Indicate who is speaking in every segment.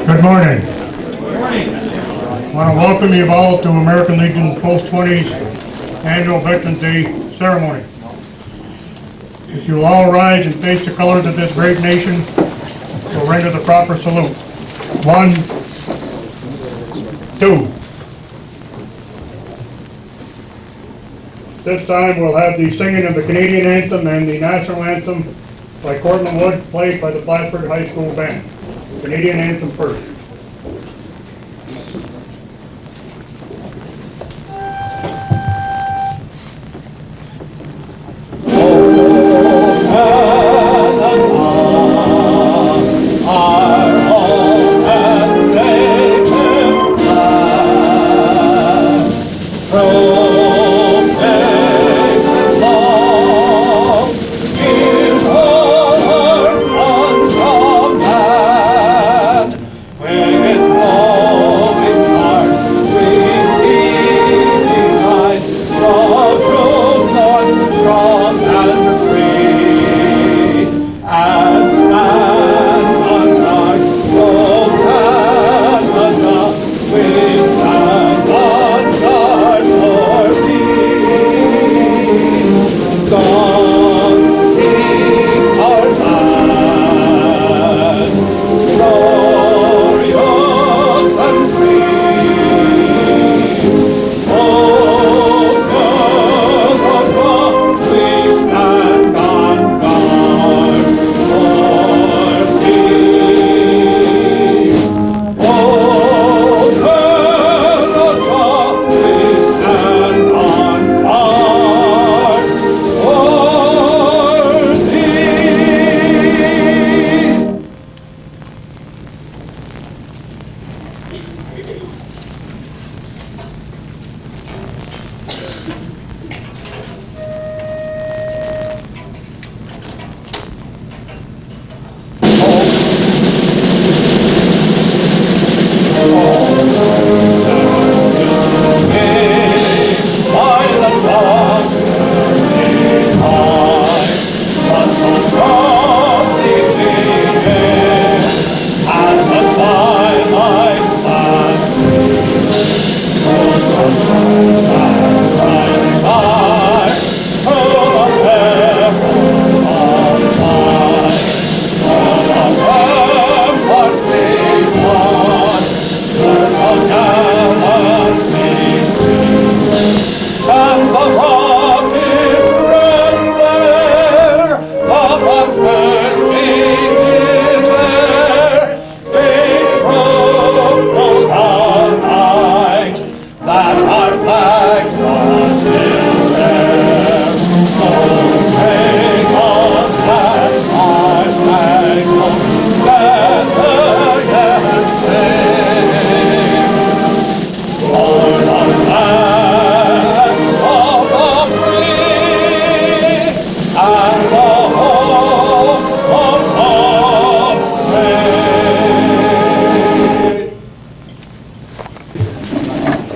Speaker 1: Good morning. I want to welcome you all to American Legion Post-20's Annual Veterans Day ceremony. If you will all rise and face the colors of this great nation, we'll render the proper salute. 1, 2. This time we'll have the singing of the Canadian anthem and the national anthem by Cortland Wood, played by the Plattsburgh High School Band. Canadian anthem first.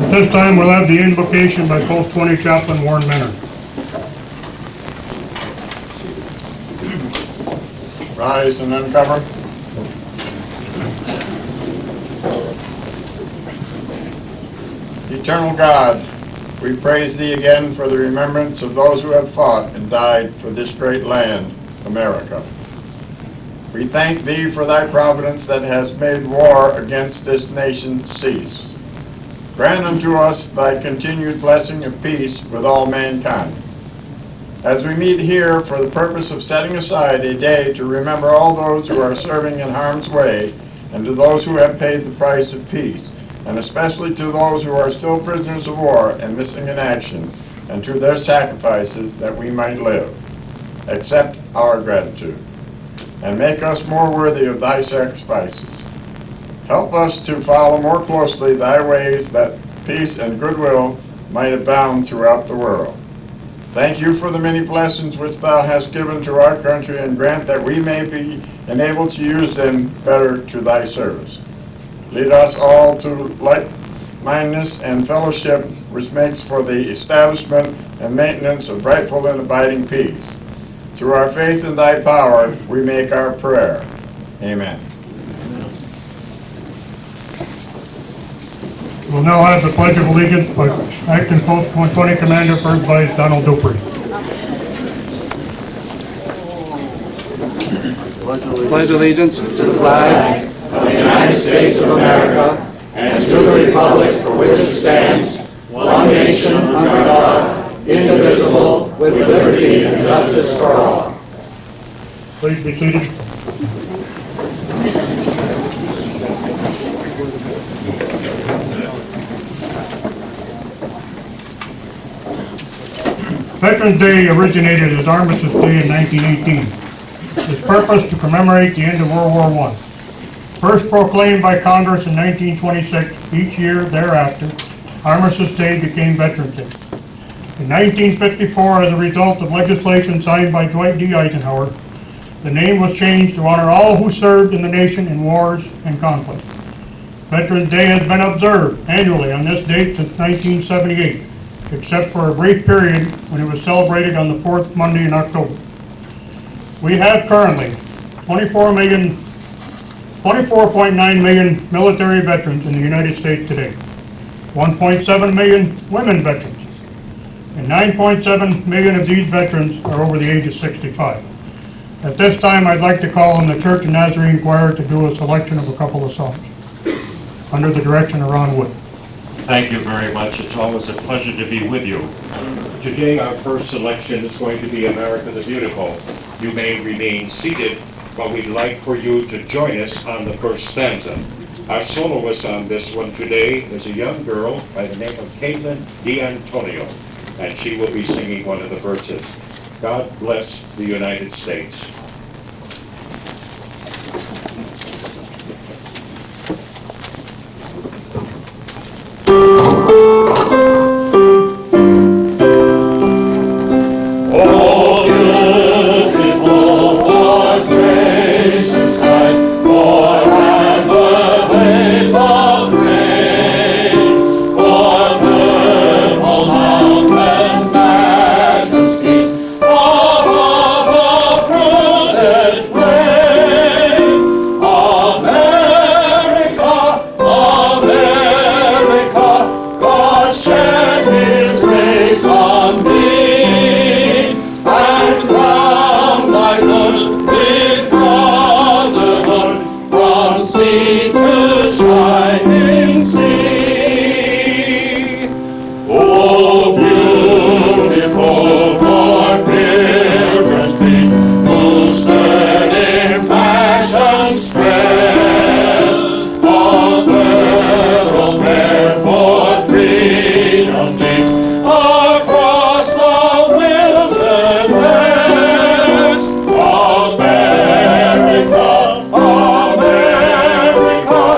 Speaker 1: At this time, we'll have the invocation by Post-20 Chaplain Warren Menard.
Speaker 2: Rise and uncover. Eternal God, we praise Thee again for the remembrance of those who have fought and died for this great land, America. We thank Thee for Thy providence that has made war against this nation cease. Grant unto us Thy continued blessing of peace with all mankind. As we meet here for the purpose of setting aside a day to remember all those who are serving in harm's way, and to those who have paid the price of peace, and especially to those who are still prisoners of war and missing in action, and to their sacrifices that we might live. Accept our gratitude, and make us more worthy of Thy sacrifices. Help us to follow more closely Thy ways, that peace and goodwill might abound throughout the world. Thank You for the many blessings which Thou hast given to our country, and grant that we may be enabled to use them better to Thy service. Lead us all to like-mindedness and fellowship, which makes for the establishment and maintenance of rightful and abiding peace. Through our faith in Thy power, we make our prayer. Amen.
Speaker 1: We'll now have the Pledge of Allegiance by Acting Post 120 Commander, First Vice Donald Dupree.
Speaker 3: Pledge allegiance to the flag of the United States of America and to the republic for which it stands, one nation under God, indivisible, with liberty and justice for all.
Speaker 1: Please be seated. Veterans Day originated as Armistice Day in 1918. Its purpose to commemorate the end of World War I. First proclaimed by Congress in 1926, each year thereafter, Armistice Day became Veterans Day. In 1954, as a result of legislation signed by Dwight D. Eisenhower, the name was changed to honor all who served in the nation in wars and conflicts. Veterans Day has been observed annually on this date since 1978, except for a brief period when it was celebrated on the fourth Monday in October. We have currently 24.9 million military veterans in the United States today, 1.7 million women veterans, and 9.7 million of these veterans are over the age of 65. At this time, I'd like to call on the Church and Nazarene Choir to do a selection of a couple of songs, under the direction of Ron Wood.
Speaker 4: Thank you very much. It's always a pleasure to be with you. Today, our first selection is going to be America the Beautiful. You may remain seated, but we'd like for you to join us on the first stanza. Our soloist on this one today is a young girl by the name of Caitlin D'Antonio, and she will be singing one of the verses. God bless the United States.
Speaker 5: America,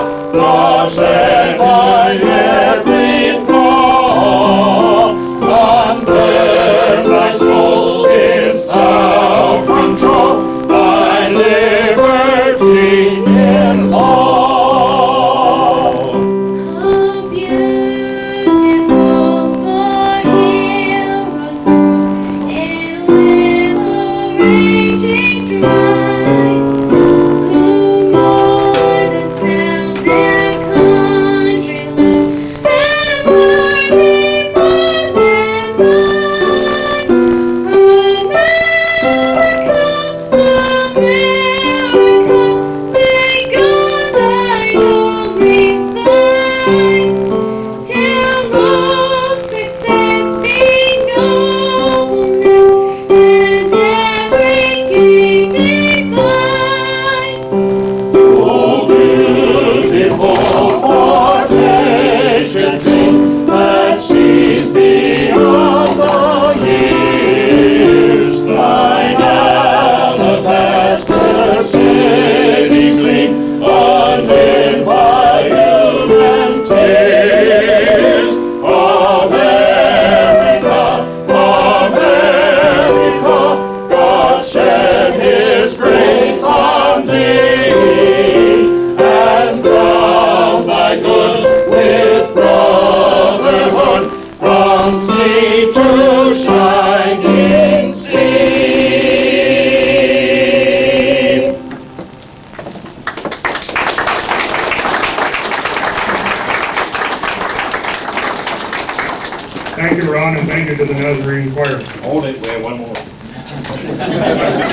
Speaker 1: you, Ron, and thank you to the Nazarene Choir.
Speaker 4: Hold it, we have one more.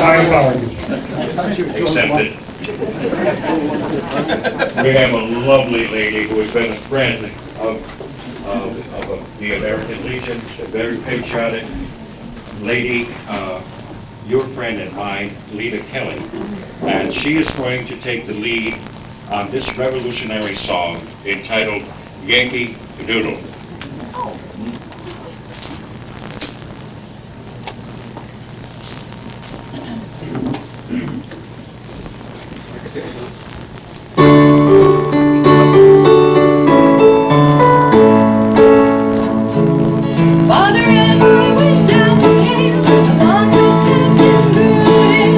Speaker 1: My apologies.
Speaker 4: Accepted. We have a lovely lady who has been a friend of the American Legion. She's a very patriotic lady, your friend and mine, Lita Kelly. And she is going to take the lead on this revolutionary song entitled Yankee Doodle.
Speaker 5: Father and I went down to camp along the Captain Gooding.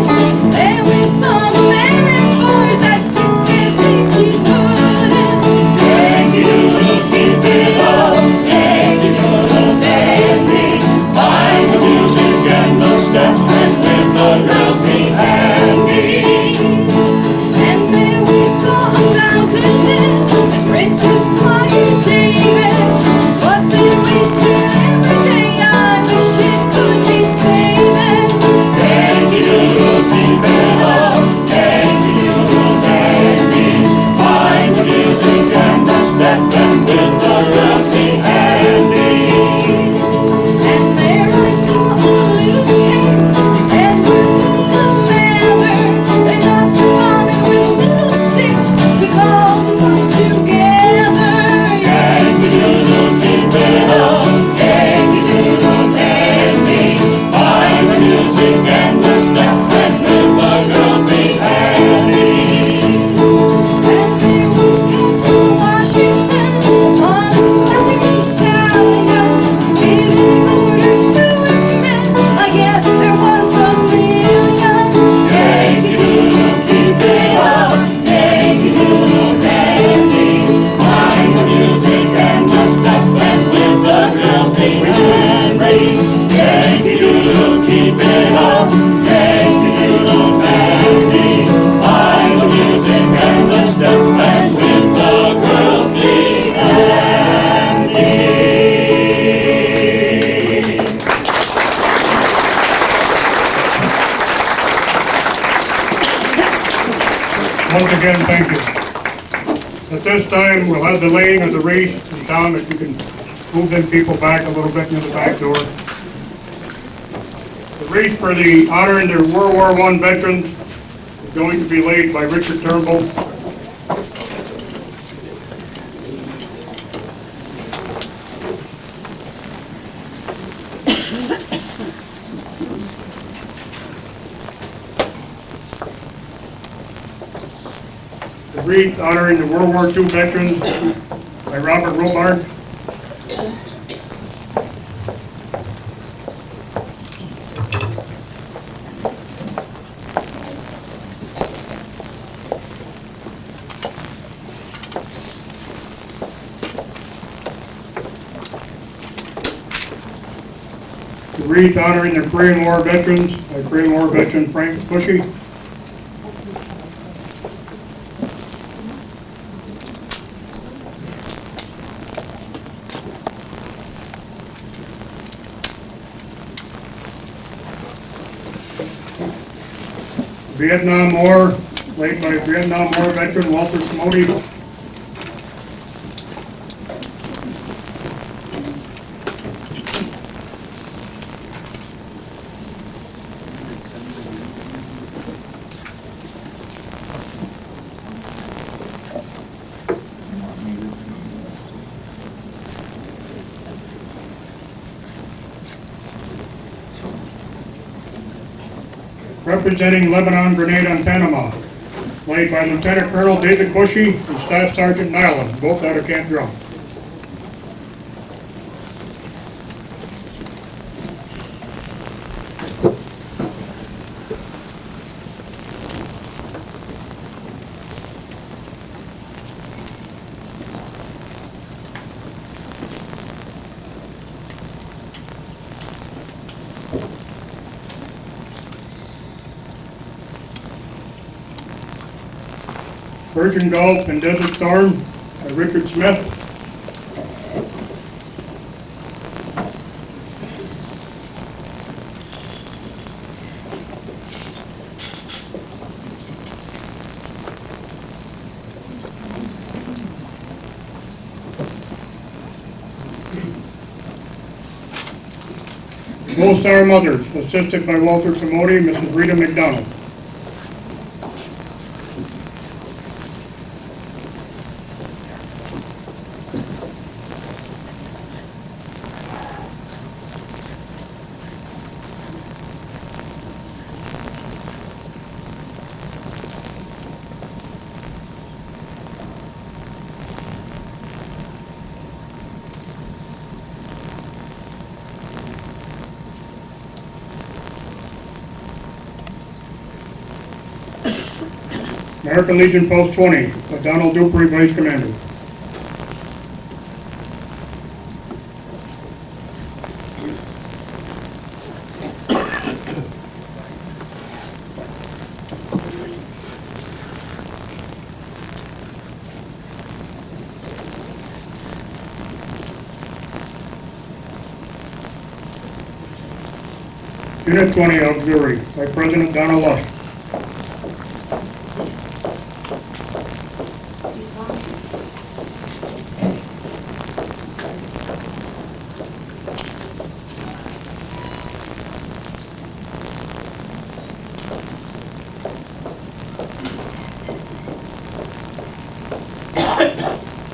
Speaker 5: There we saw the men and boys as thick as hasty pudding. Yankee Doodle, keep it up, Yankee Doodle dandy. Find the music and the step, and with the girls be handy. And there we saw 1,000 men as rich as Squire David. But they wasted every day, I wish it could be saving. Yankee Doodle, keep it up, Yankee Doodle dandy. Find the music and the step, and with the girls be handy. And there I saw a little king, his head worked in a leather. They knocked upon him with little sticks to call the boys together. Yankee Doodle, keep it up, Yankee Doodle dandy. Find the music and the step, and with the girls be handy. And there was Captain Washington, a honest American stallion, giving orders to his men. I guess there was a million. Yankee Doodle, keep it up, Yankee Doodle dandy. Find the music and the step, and with the girls be handy. Yankee Doodle, keep it up, Yankee Doodle dandy. Find the music and the step, and with the girls be handy.
Speaker 1: Once again, thank you. At this time, we'll have the laying of the wreath. And Tom, if you can move them people back a little bit near the back door. The wreath for the honoring the World War I veterans is going to be laid by Richard Turnbull. The wreath honoring the World War II veterans by Robert Robart. The wreath honoring the Korean War veterans by Korean War veteran Frank Bushy. Vietnam War, laid by Vietnam War veteran Walter Smody. Representing Lebanon, Grenada, and Panama, laid by Lieutenant Colonel David Bushy and Staff Sergeant Nyland, both out of Camp Drum. Persian Gulf and Desert Storm by Richard Smith. Gold Star Mothers, assisted by Walter Samodi, Mrs. Rita McDonald. American Legion Post 20, Donald Dupree, Vice Commander. Unit 20, Auxiliary, by President Donald Lush.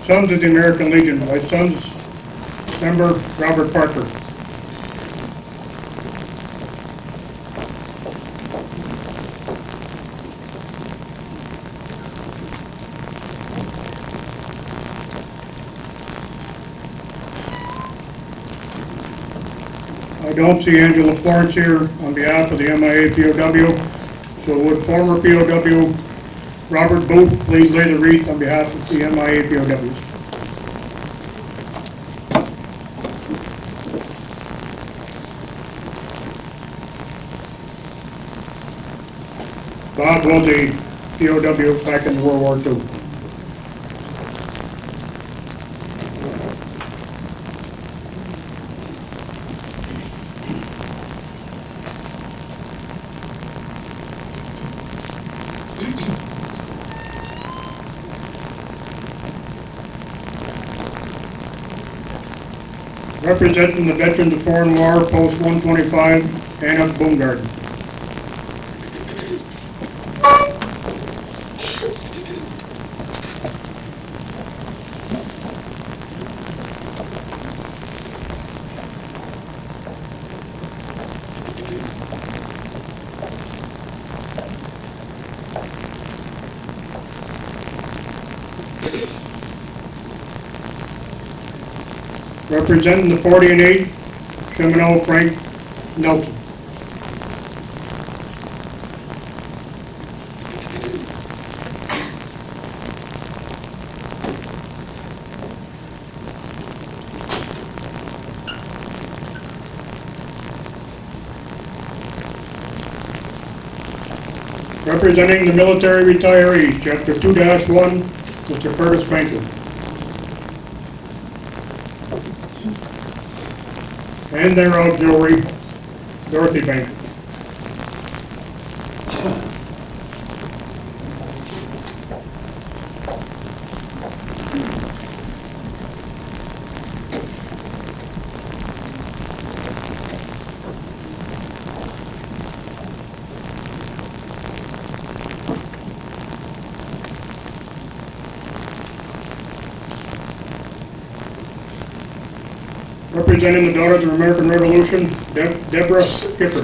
Speaker 1: Sons of the American Legion, by Sons member Robert Parker. I don't see Angela Florence here on behalf of the MIA POW, so would former POW Robert Booth please lay the wreath on behalf of the MIA POWs. Bob was a POW back in World War II. Representing the Veterans of Foreign War, Post 125, Anna Boomgarden. Representing the 40 and 8, Seminole Frank Nelson. Representing the military retirees, Chapter 2-1, Mr. Curtis Franklin. And their auxiliary, Dorothy Bank. Representing the Daughters of American Revolution, Deborah Skipper.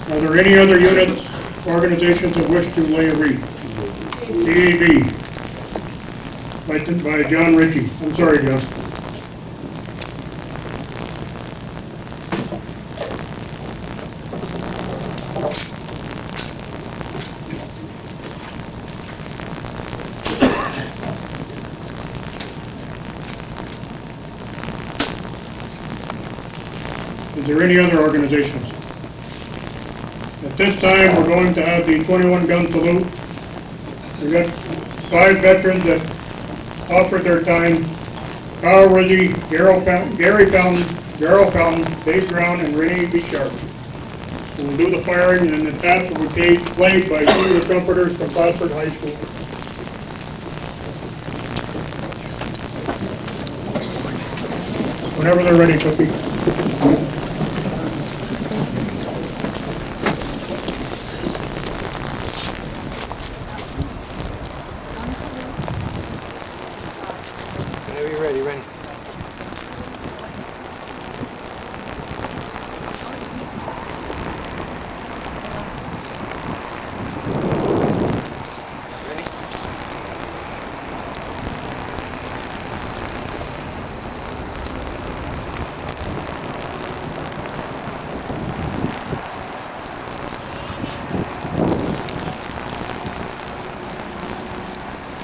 Speaker 1: Are there any other units, organizations that wish to lay a wreath? DAV by John Ritchie. I'm sorry, John. Is there any other organizations? At this time, we're going to have the 21-gun salute. We've got 5 veterans that offered their time. Kyle Rizzi, Gary Fountain, Darrell Fountain, Dave Brown, and Renee B. Sharp. who will do the firing, and the taps will be played by two of the trumpeters from Plattsburgh High School. Whenever they're ready, Cookie.
Speaker 3: Whenever you're ready, Rennie.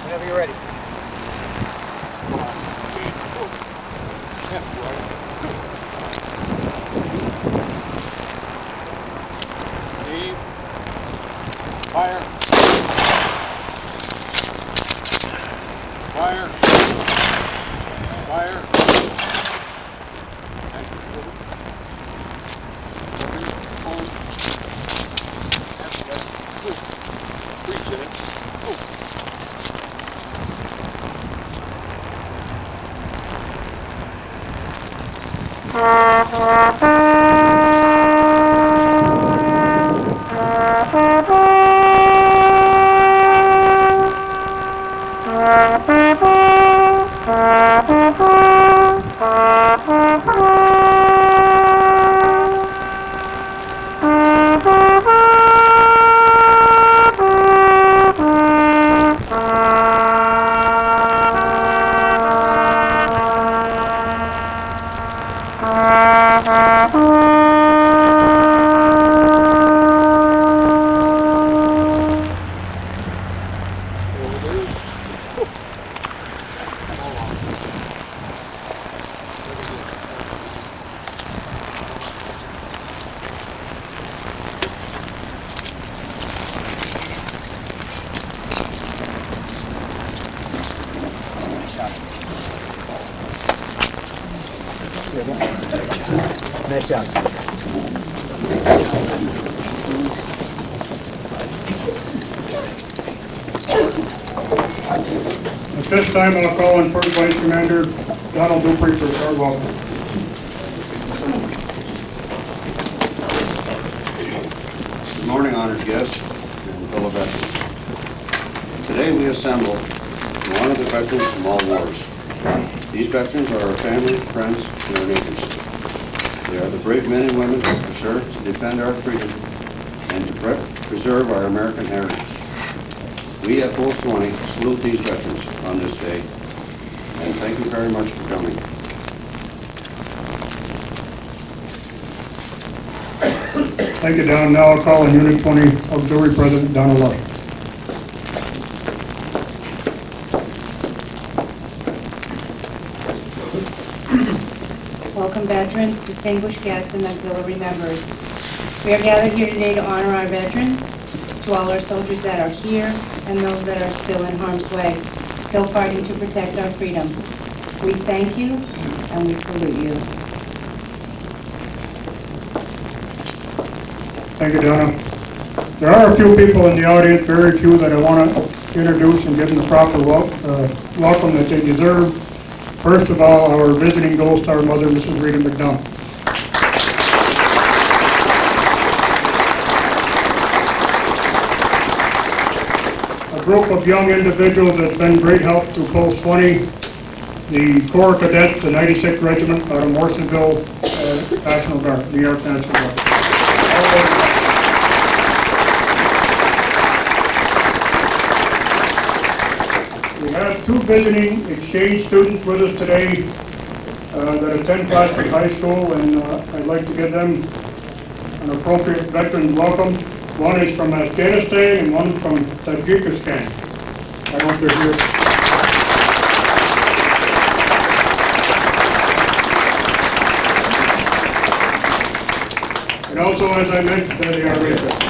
Speaker 3: Whenever you're ready.
Speaker 2: Fire! Fire! Fire! Nice job.
Speaker 1: At this time, I'll call on First Vice Commander Donald Dupree for start welcome.
Speaker 6: Good morning, honored guests and fellow veterans. Today we assemble to honor the veterans from all wars. These veterans are our family, friends, and our neighbors. They are the brave men and women who serve to defend our freedom and to preserve our American heritage. We at Post 20 salute these veterans on this day, and thank you very much for coming.
Speaker 1: Thank you, Don. Now I'll call on Unit 20 Auxiliary President Donald Lush.
Speaker 7: Welcome veterans, distinguished guests, and auxiliary members. We are gathered here today to honor our veterans, to all our soldiers that are here and those that are still in harm's way, still fighting to protect our freedom. We thank you and we salute you.
Speaker 1: Thank you, Donna. There are a few people in the audience, very few, that I want to introduce and give them the proper welcome that they deserve. First of all, our visiting Gold Star mother, Mrs. Rita McDonald. A group of young individuals that's been great help to Post 20, the Corps Cadets, the 96th Regiment out of Morrisonville National Guard, New York National Guard. We have two visiting exchange students with us today that attend Plattsburgh High School, and I'd like to give them an appropriate veteran welcome. One is from Afghanistan and one from Tajikistan. I hope they're here. And also, as I mentioned, they are rapists.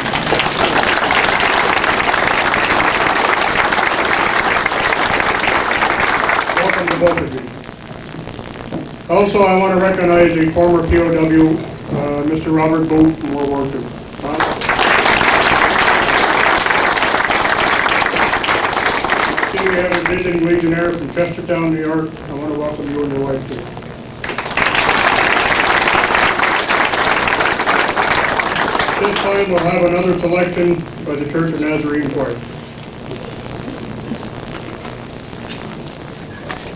Speaker 1: Welcome to both of you. Also, I want to recognize a former POW, Mr. Robert Booth from World War II. we have a visiting Legionnaire from Chestertown, New York. I want to welcome you and your wife too. This time we'll have another selection by the Church of Nazarene Choir.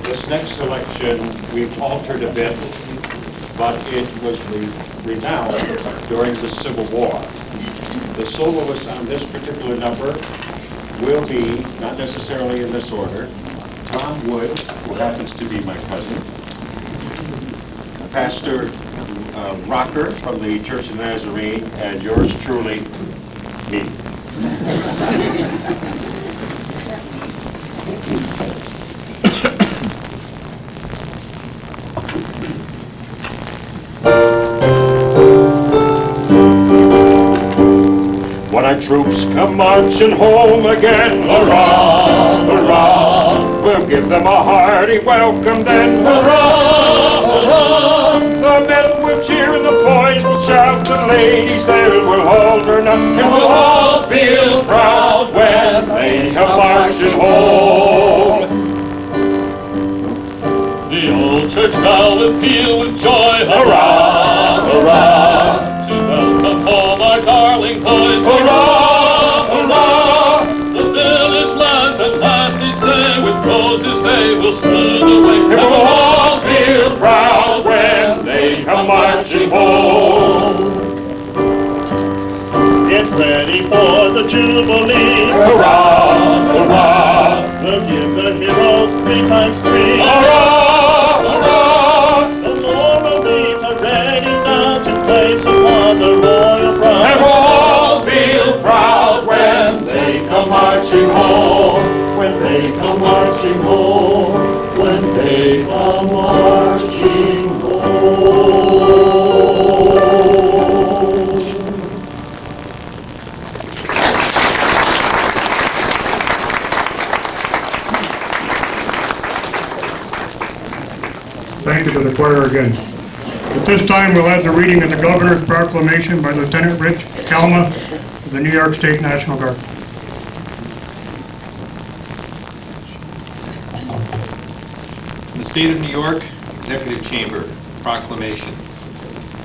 Speaker 4: This next selection, we've altered a bit, but it was renowned during the Civil War. The soloist on this particular number will be, not necessarily in this order, Tom Wood, who happens to be my cousin, Pastor Rocker from the Church of Nazarene, and yours truly, me. When our troops come marching home again, hurrah, hurrah, we'll give them a hearty welcome then, hurrah, hurrah. The men will cheer and the boys will shout, the ladies there will hold her now, and we'll all feel proud when they come marching home. The old church bell will peal with joy, hurrah, hurrah, to welcome home our darling boys, hurrah, hurrah. The village lads at last they say, with roses they will strew the way, and we'll all feel proud when they come marching home. Get ready for the Jubilee, hurrah, hurrah. We'll give the heroes 3 times 3, hurrah, hurrah. The laurel wreaths are ready now to place upon the royal crown, and we'll all feel proud when they come marching home, when they come marching home, when they come marching home.
Speaker 1: Thank you to the choir again. At this time, we'll have the reading of the Governor's Proclamation by Lieutenant Rich Kalma of the New York State National Guard.
Speaker 8: In the state of New York, Executive Chamber Proclamation.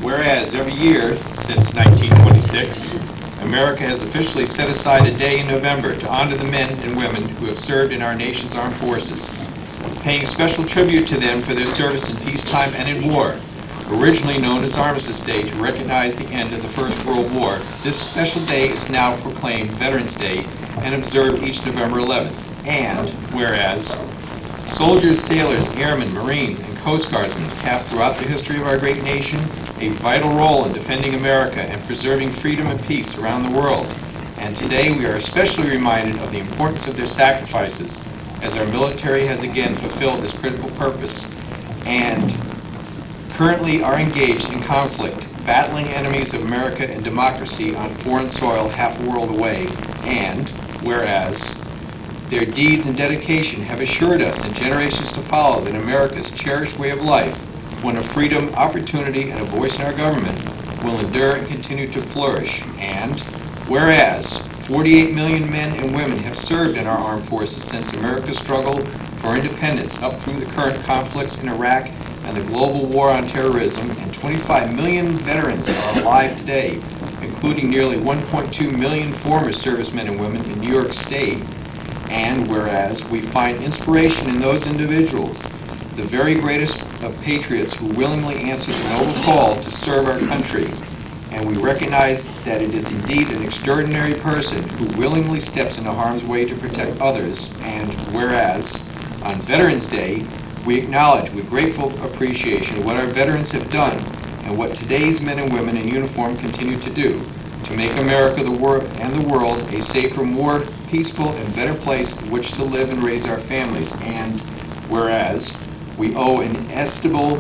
Speaker 8: Whereas every year since 1926, America has officially set aside a day in November to honor the men and women who have served in our nation's armed forces, paying special tribute to them for their service in peacetime and in war. Originally known as Armistice Day to recognize the end of the First World War, this special day is now proclaimed Veterans Day and observed each November 11th. And whereas soldiers, sailors, airmen, Marines, and Coast Guardsmen have throughout the history of our great nation a vital role in defending America and preserving freedom and peace around the world. And today we are especially reminded of the importance of their sacrifices as our military has again fulfilled this critical purpose and currently are engaged in conflict, battling enemies of America and democracy on foreign soil half a world away. And whereas their deeds and dedication have assured us and generations to follow that America's cherished way of life, one of freedom, opportunity, and a voice in our government, will endure and continue to flourish. And whereas 48 million men and women have served in our armed forces since America's struggle for independence up through the current conflicts in Iraq and the global war on terrorism, and 25 million veterans are alive today, including nearly 1.2 million former servicemen and women in New York State. And whereas we find inspiration in those individuals, the very greatest of patriots who willingly answer the noble call to serve our country, and we recognize that it is indeed an extraordinary person who willingly steps into harm's way to protect others. And whereas on Veterans Day, we acknowledge with grateful appreciation what our veterans have done and what today's men and women in uniform continue to do to make America the world a safer, more peaceful, and better place in which to live and raise our families. And whereas we owe an inestimable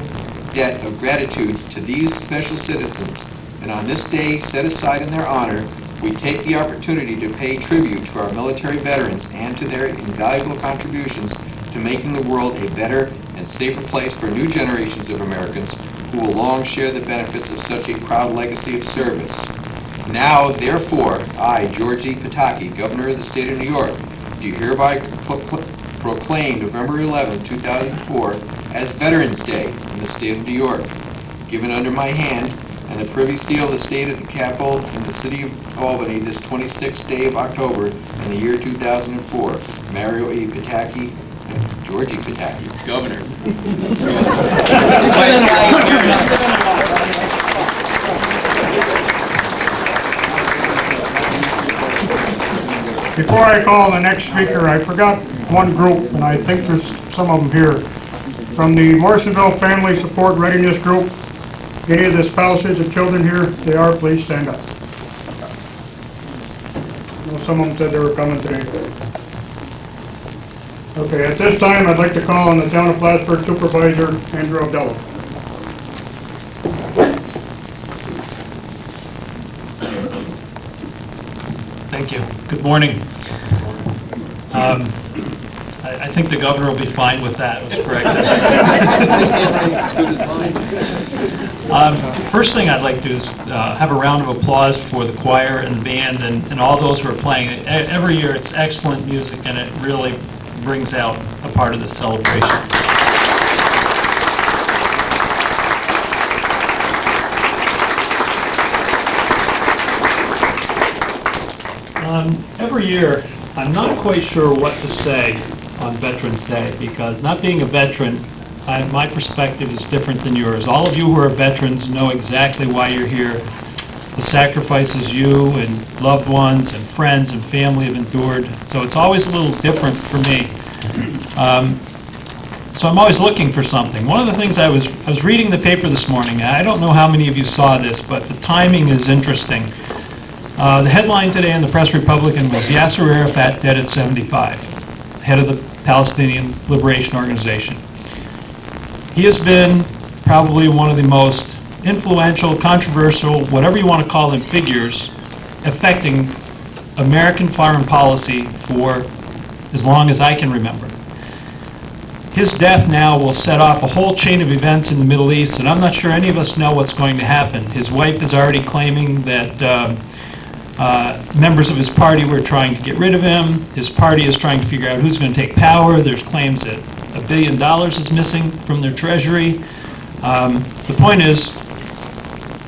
Speaker 8: debt of gratitude to these special citizens, and on this day set aside in their honor, we take the opportunity to pay tribute to our military veterans and to their invaluable contributions to making the world a better and safer place for new generations of Americans who will long share the benefits of such a proud legacy of service. Now, therefore, I, George E. Pataki, Governor of the State of New York, do hereby proclaim November 11, 2004 as Veterans Day in the state of New York, given under my hand and the Privy Seal of the State of the Capitol in the City of Albany this 26th day of October in the year 2004. Mario E. Pataki, Georgie Pataki, Governor.
Speaker 1: Before I call the next speaker, I forgot one group, and I think there's some of them here. From the Morrisonville Family Support Readiness Group, any of the spouses and children here, they are, please stand up. I know some of them said they were coming today. Okay, at this time, I'd like to call on the Town of Plattsburgh Supervisor, Andrew Abdullah.
Speaker 9: Thank you. Good morning. I think the governor will be fine with that, was correct. First thing I'd like to do is have a round of applause for the choir and the band and all those who are playing. Every year it's excellent music and it really brings out a part of the celebration. Every year, I'm not quite sure what to say on Veterans Day because not being a veteran, my perspective is different than yours. All of you who are veterans know exactly why you're here, the sacrifices you and loved ones and friends and family have endured. So it's always a little different for me. So I'm always looking for something. One of the things I was reading the paper this morning. I don't know how many of you saw this, but the timing is interesting. The headline today in the Press Republican was Yasser Arafat dead at 75, head of the Palestinian Liberation Organization. He has been probably one of the most influential, controversial, whatever you want to call them, figures affecting American foreign policy for as long as I can remember. His death now will set off a whole chain of events in the Middle East, and I'm not sure any of us know what's going to happen. His wife is already claiming that members of his party were trying to get rid of him. His party is trying to figure out who's going to take power. There's claims that $1 billion is missing from their treasury. The point is,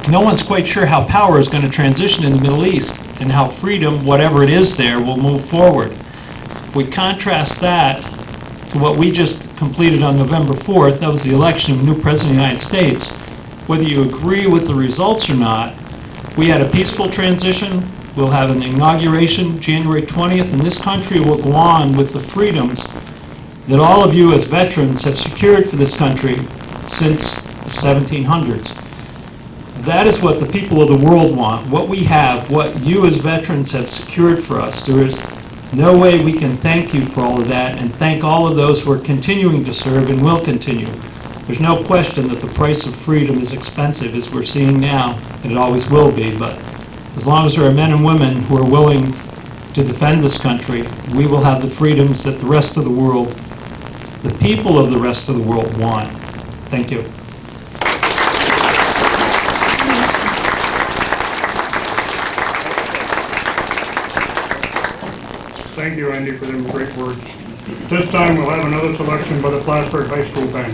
Speaker 9: no one's quite sure how power is going to transition in the Middle East and how freedom, whatever it is there, will move forward. If we contrast that to what we just completed on November 4th, that was the election of a new president of the United States, whether you agree with the results or not, we had a peaceful transition. We'll have an inauguration January 20th, and this country will go on with the freedoms that all of you as veterans have secured for this country since the 1700s. That is what the people of the world want, what we have, what you as veterans have secured for us. There is no way we can thank you for all of that and thank all of those who are continuing to serve and will continue. There's no question that the price of freedom is expensive, as we're seeing now, and it always will be, but as long as there are men and women who are willing to defend this country, we will have the freedoms that the rest of the world, the people of the rest of the world want. Thank you.
Speaker 1: Thank you, Andy, for them great words. This time we'll have another selection by the Plattsburgh High School Band.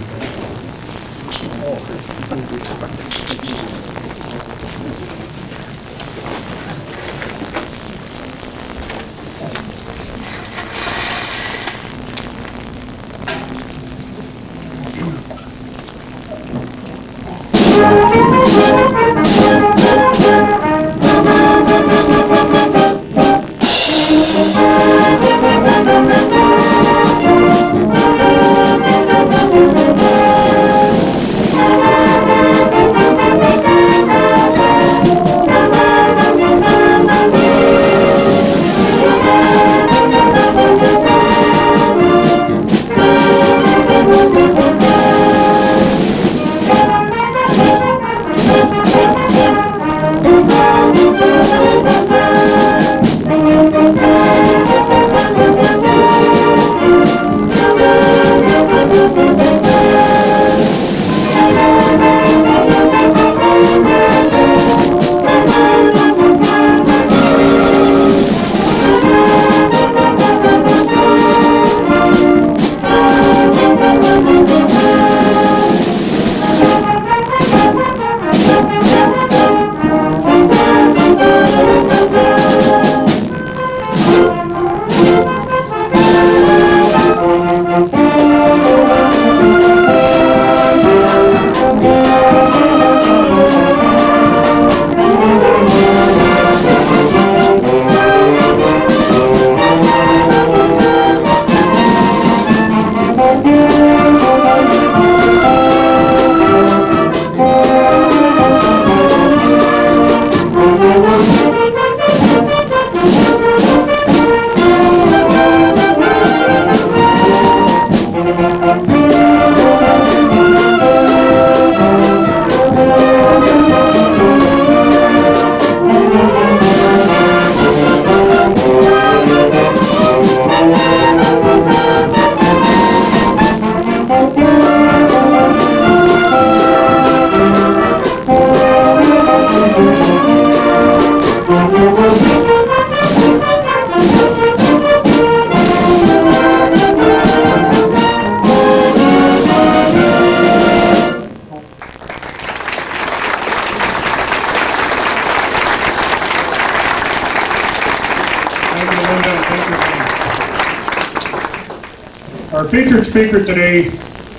Speaker 1: featured speaker today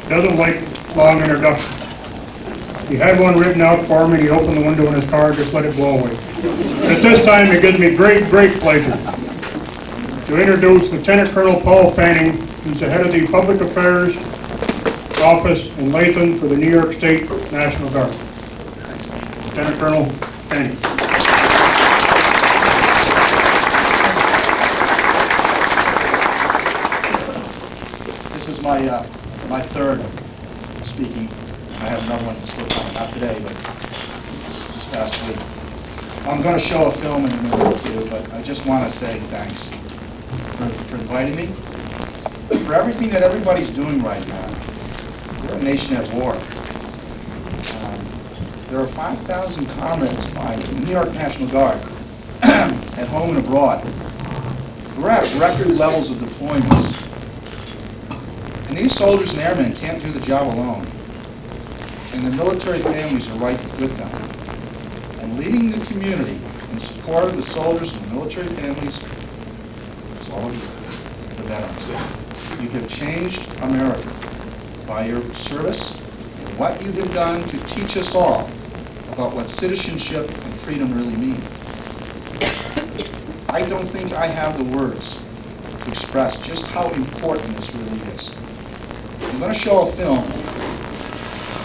Speaker 1: doesn't like long introductions. He had one written out for me, and he opened the window in his car and just let it blow away. At this time, it gives me great pleasure to introduce Lieutenant Colonel Paul Fanning, who's the head of the Public Affairs Office in Latham for the New York State National Guard. Lieutenant Colonel Fanning.
Speaker 10: This is my third speaking. I have another one still coming, not today, but this past week. I'm going to show a film in a minute or two, but I just want to say thanks for inviting me, for everything that everybody's doing right now. We're a nation at war. There are 5,000 comrades of mine in the New York National Guard at home and abroad. We're at record levels of deployments. And these soldiers and airmen can't do the job alone. And the military families are right with them. And leading the community in support of the soldiers and the military families is all of you, the veterans. You have changed America by your service and what you have done to teach us all about what citizenship and freedom really mean. I don't think I have the words to express just how important this really is. I'm going to show a film.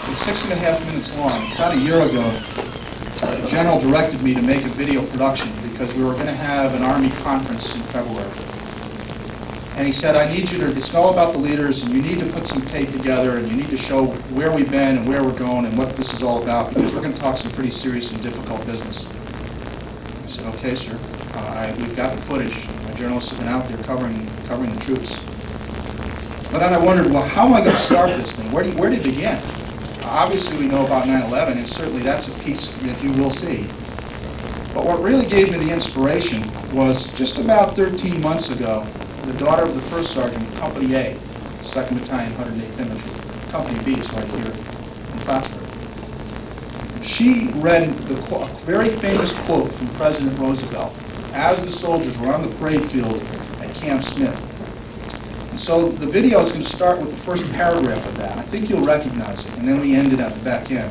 Speaker 10: It's 6.5 minutes long. About a year ago, the general directed me to make a video production because we were going to have an Army conference in February. And he said, I need you to, it's all about the leaders, and you need to put some tape together, and you need to show where we've been and where we're going and what this is all about, because we're going to talk some pretty serious and difficult business. I said, okay, sir. We've got the footage. My journalists have been out there covering the troops. But then I wondered, well, how am I going to start this thing? Where do you begin? Obviously, we know about 9/11, and certainly that's a piece that you will see. But what really gave me the inspiration was just about 13 months ago, the daughter of the first sergeant of Company A, 2nd Battalion, 108th Infantry. Company B is right here in Plattsburgh. She read a very famous quote from President Roosevelt as the soldiers were on the parade field at Camp Smith. And so the video is going to start with the first paragraph of that. I think you'll recognize it, and then we end it at the back end.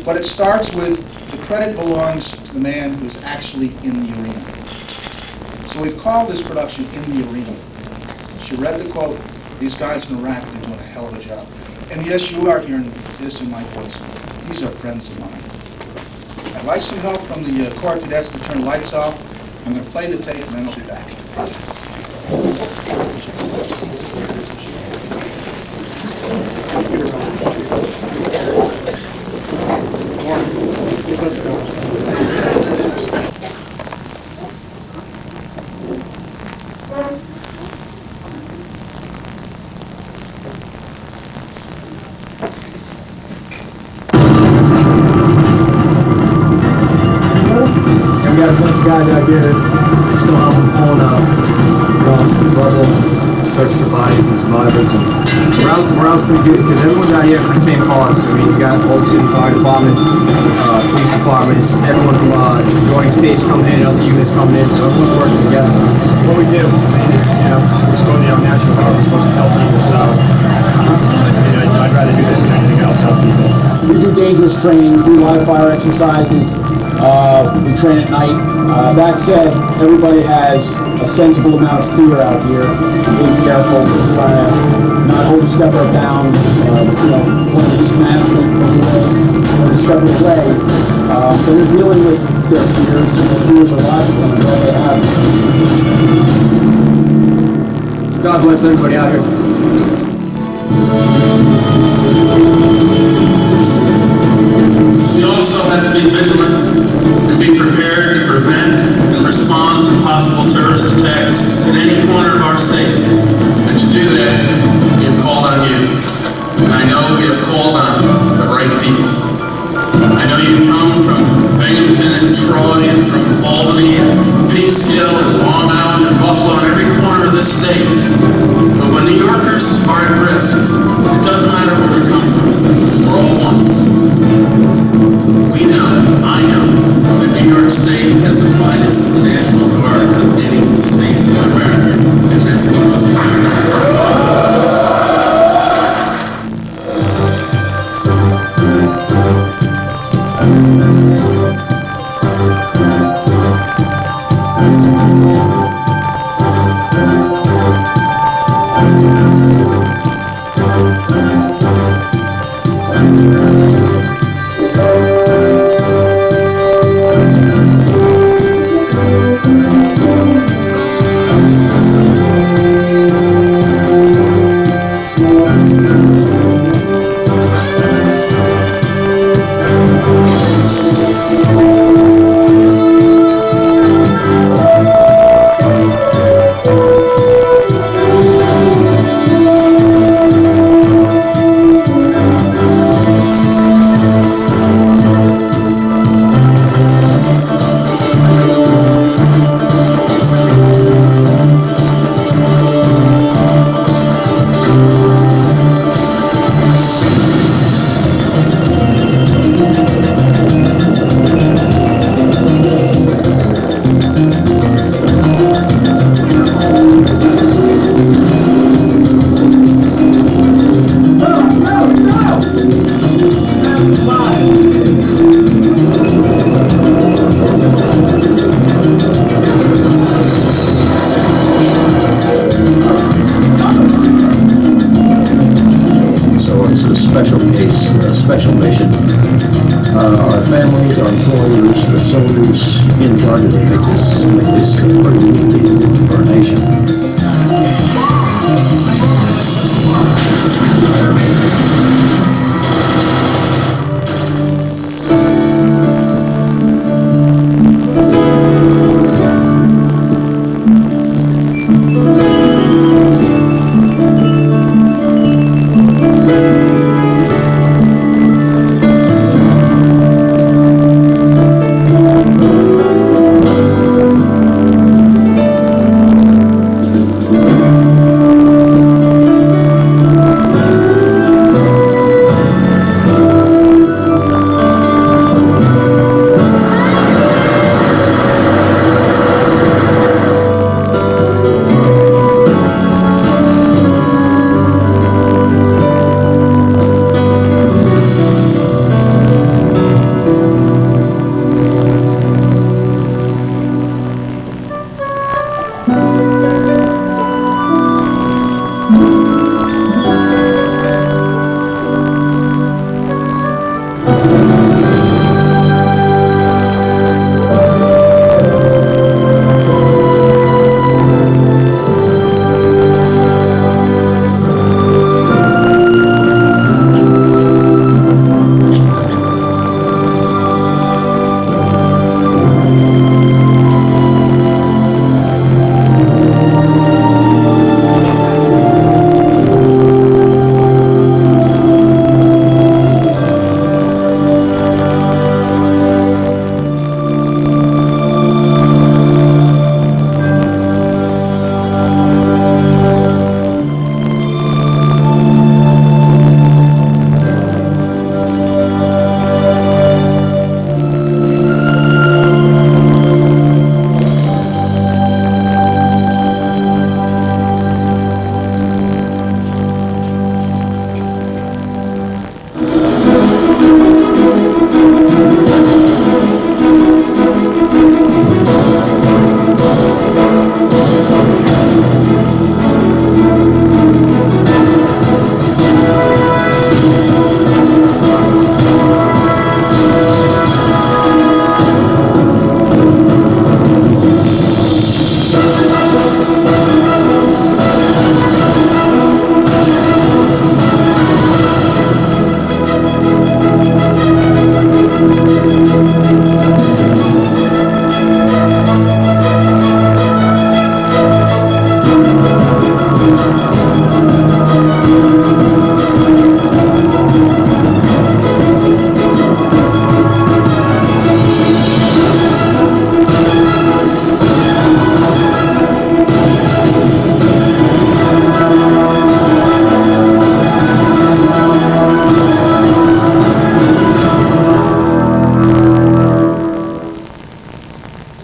Speaker 10: But it starts with, the credit belongs to the man who's actually in the arena. So we've called this production In the Arena. She read the quote. These guys in Iraq have been doing a hell of a job. And yes, you are hearing this in my voice. These are friends of mine. I'd like some help from the Corps Cadets to turn the lights off. I'm going to play the tape, and then I'll be back.
Speaker 11: We got a bunch of guys out here that still helping pull rubble, search for bodies and survivors. And morale's pretty good because everyone's out here for the same cause. I mean, you got Old City Fire Department, police departments, everyone from joining states coming in, other units coming in, so everyone's working together. What we do, I mean, it's, you know, we're supposed to be on National Guard, we're supposed to help people, so I'd rather do this than anything else, help people. We do dangerous training, we do live fire exercises. We train at night. That said, everybody has a sensible amount of fear out here. Being careful, trying to not overstep our bounds, risk management, overstep away. So we're dealing with their fears, and their fears are logical and what they have. God bless everybody out here.
Speaker 12: We also have to be vigilant and be prepared to prevent and respond to possible terrorist attacks in any corner of our state. And to do that, we have called on you. And I know we have called on the right people. I know you come from Binghamton and Troy and from Albany and Peekskill and Long Island and Buffalo and every corner of this state. But when New Yorkers are at risk, it doesn't matter where we come from. We're all one. We know, I know, that New York State has the finest National Guard of any state in America, and that's because of you.
Speaker 11: This is a special case, a special mission. Our families, our employees, the soldiers in charge of make this pretty unique for our nation.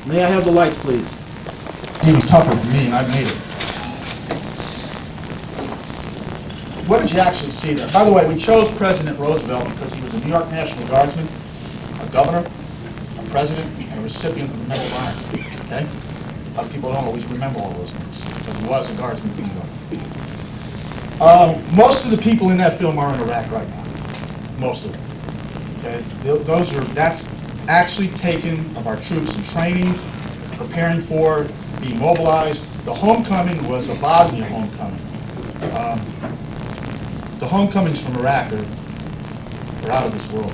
Speaker 10: May I have the lights, please? Even tougher than me, and I've made it. What did you actually see there? By the way, we chose President Roosevelt because he was a New York National Guardsman, a governor, a president, and a recipient of the Medal of Honor. Okay? A lot of people don't always remember all those things, but he was a guardsman for New York. Most of the people in that film are in Iraq right now. Most of them. Okay? That's actually taken of our troops in training, preparing for, being mobilized. The homecoming was a Bosnia homecoming. The homecomings from Iraq are out of this world.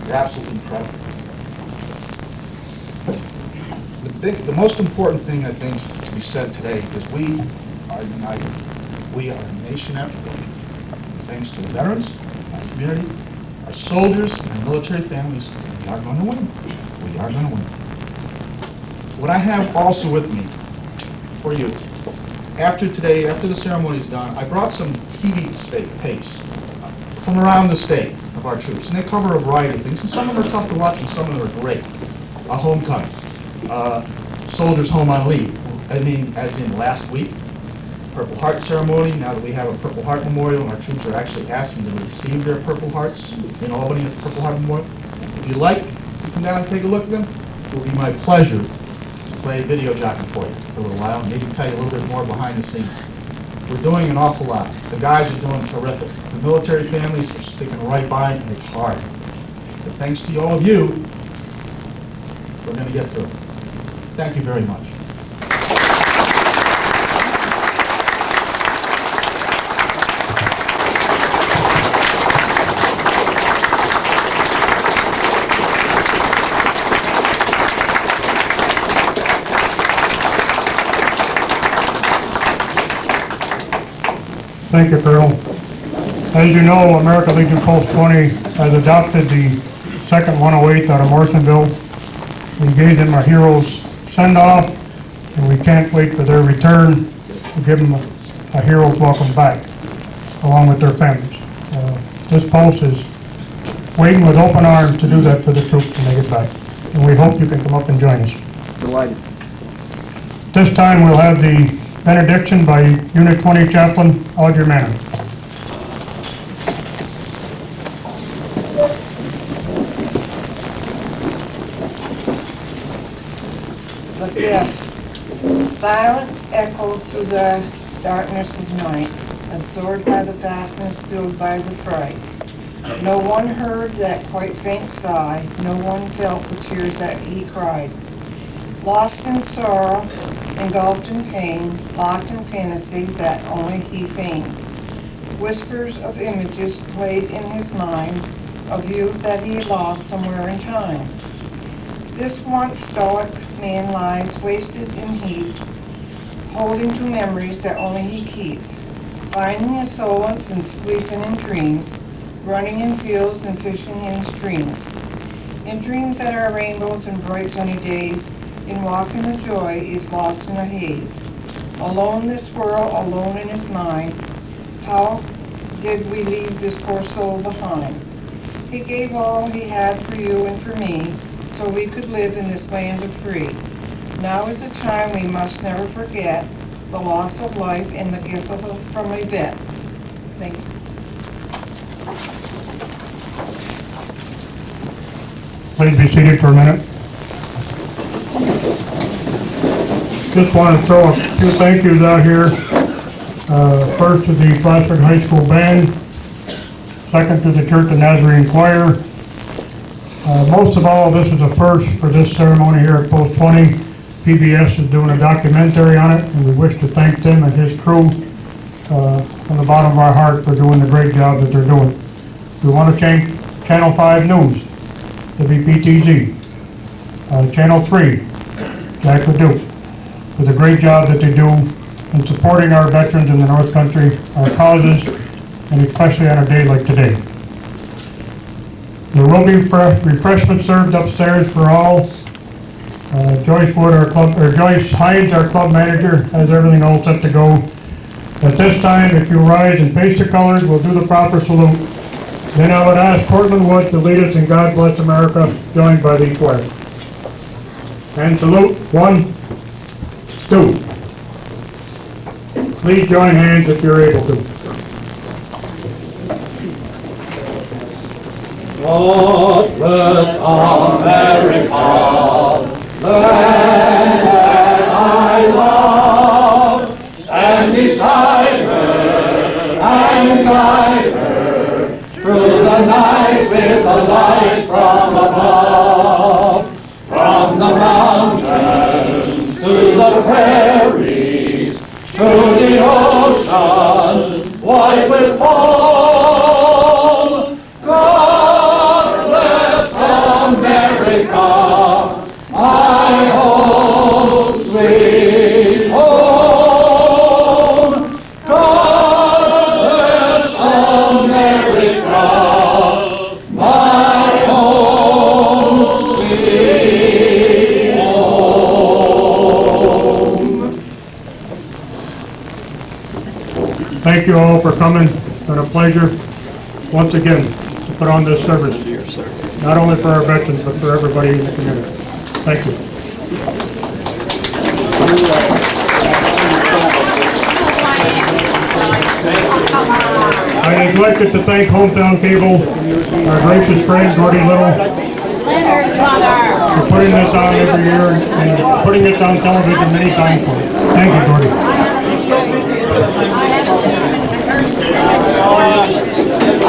Speaker 10: They're absolutely incredible. The most important thing, I think, to be said today is we are united. We are a nation effort. Thanks to the veterans, our community, our soldiers, and our military families, we are going to win. We are going to win. What I have also with me for you, after today, after the ceremony is done, I brought some TV tapes from around the state of our troops, and they cover a variety of things, and some of them are tough to watch, and some of them are great. A homecoming, soldiers home on leave, as in last week, Purple Heart ceremony, now that we have a Purple Heart Memorial, and our troops are actually asking to receive their Purple Hearts in Albany at the Purple Heart Memorial. If you'd like to come down and take a look at them, it will be my pleasure to play video jockey for you for a little while, and maybe tell you a little bit more behind the scenes. We're doing an awful lot. The guys are doing terrific. The military families are sticking right by, and it's hard. But thanks to all of you, we're going to get through it. Thank you very much.
Speaker 1: Thank you, Colonel. As you know, American Legion Post 20 has adopted the second 108th out of Morrisonville. We gave them a hero's send-off, and we can't wait for their return to give them a hero's welcome back, along with their families. This post is waiting with open arms to do that for the troops when they get back, and we hope you can come up and join us.
Speaker 10: Delighted.
Speaker 1: This time we'll have the benediction by Unit 20 Chaplain Audrey Manning.
Speaker 13: The fifth. Silence echoed through the darkness of night, absorbed by the vastness filled by the fright. No one heard that quite faint sigh, no one felt the tears that he cried. Lost in sorrow, engulfed in pain, locked in fantasy that only he feigned. Whispers of images played in his mind, of youth that he lost somewhere in time. This once stoic man lies wasted in heat, holding to memories that only he keeps, finding his solace in sleeping in dreams, running in fields and fishing in streams. In dreams that are rainbows and bright sunny days, in walking the joy is lost in a haze. Alone this world, alone in his mind, how did we leave this poor soul behind? He gave all he had for you and for me, so we could live in this land of free. Now is the time we must never forget, the loss of life and the gift from a vet. Thank you.
Speaker 1: Please be seated for a minute. Just want to throw a few thank yous out here. First to the Plattsburgh High School Band, second to the Church of Nazarene Choir. Most of all, this is a first for this ceremony here at Post 20. PBS is doing a documentary on it, and we wish to thank Tim and his crew from the bottom of our heart for doing the great job that they're doing. We want to thank Channel 5 News, WPTZ, Channel 3, Jack LeDuc, for the great job that they do in supporting our veterans in the North Country, our causes, and especially on a day like today. There will be refreshments served upstairs for all. Joyce Hydes, our club manager, has everything all set to go. At this time, if you rise and face the colors, we'll do the proper salute. Then I would ask Portland Wood to lead us in God Bless America, joined by the choir. And salute, 1, 2. Please join hands if you're able to.
Speaker 3: God bless America, the land that I love. Stand beside her and guide her through the night with a light from above. From the mountains to the prairies, through the oceans white with foam. God bless America, my home, sweet home. God bless America, my home, sweet home.
Speaker 1: Thank you all for coming. It's been a pleasure once again to put on this service. Not only for our veterans, but for everybody in the community. Thank you. I neglected to thank Hometown Cable, our gracious friend Gordy Little, for putting this on every year and putting it on television many times for us. Thank you, Gordy.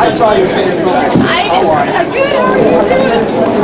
Speaker 10: I saw you standing there.
Speaker 5: Good, how are you doing?